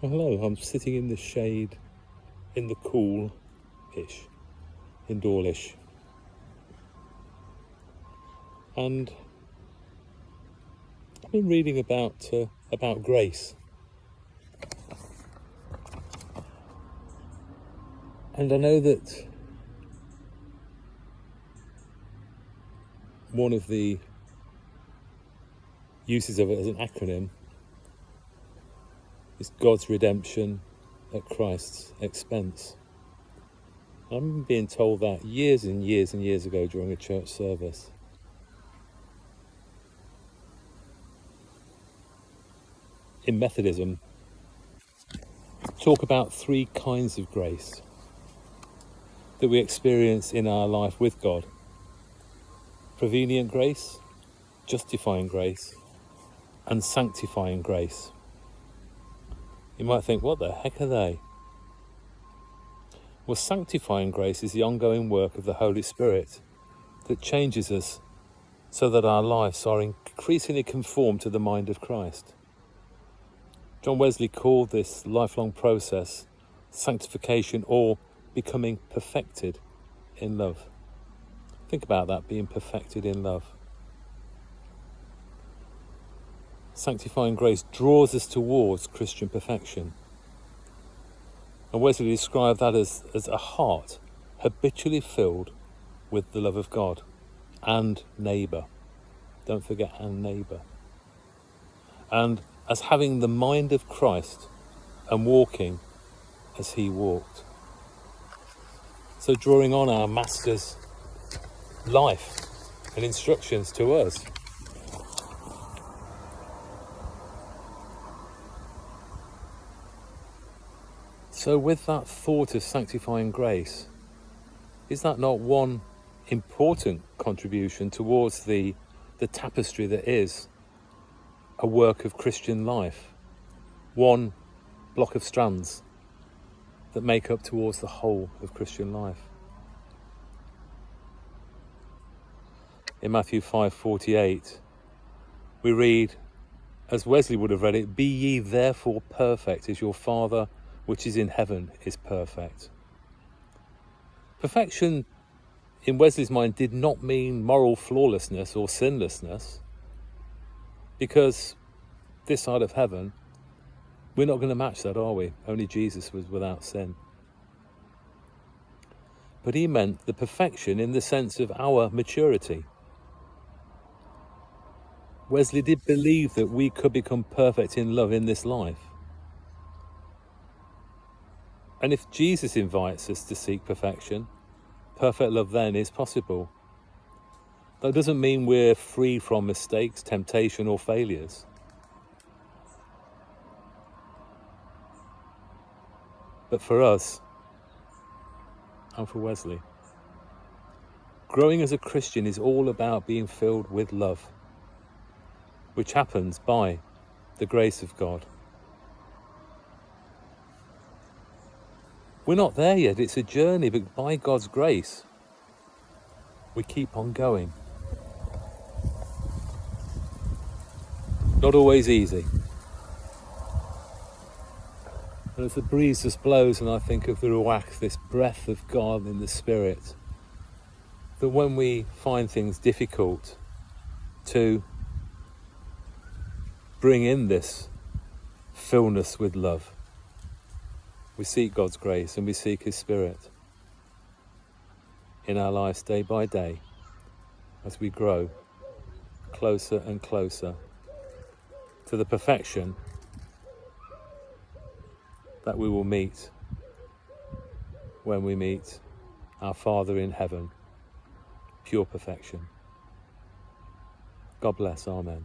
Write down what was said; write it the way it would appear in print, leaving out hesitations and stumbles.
Well, hello, I'm sitting in the shade, in the cool-ish, indoorish. And I've been reading about grace. And I know that one of the uses of it as an acronym is God's redemption at Christ's expense. I remember being told that years and years and years ago during a church service. In Methodism, talk about three kinds of grace that we experience in our life with God: prevenient grace, justifying grace, and sanctifying grace. You might think, what the heck are they? Well, sanctifying grace is the ongoing work of the Holy Spirit that changes us so that our lives are increasingly conformed to the mind of Christ. John Wesley called this lifelong process sanctification, or becoming perfected in love. Think about that, being perfected in love. Sanctifying grace draws us towards Christian perfection. And Wesley described that as a heart habitually filled with the love of God and neighbour. Don't forget, and neighbour. And as having the mind of Christ and walking as he walked. So drawing on our Master's life and instructions to us. So with that thought of sanctifying grace, is that not one important contribution towards the tapestry that is a work of Christian life? One block of strands that make up towards the whole of Christian life. In Matthew 5:48, we read, as Wesley would have read it, "Be ye therefore perfect as your Father which is in heaven is perfect." Perfection, in Wesley's mind, did not mean moral flawlessness or sinlessness, because this side of heaven, we're not going to match that, are we? Only Jesus was without sin. But he meant the perfection in the sense of our maturity. Wesley did believe that we could become perfect in love in this life. And if Jesus invites us to seek perfection, perfect love then is possible. That doesn't mean we're free from mistakes, temptation, or failures. But for us, and for Wesley, growing as a Christian is all about being filled with love, which happens by the grace of God. We're not there yet, it's a journey, but by God's grace, we keep on going. Not always easy. And as the breeze just blows and I think of the ruach, this breath of God in the Spirit, that when we find things difficult to bring in this fullness with love, we seek God's grace and we seek His Spirit in our lives day by day as we grow closer and closer to the perfection that we will meet when we meet our Father in heaven, pure perfection. God bless, amen.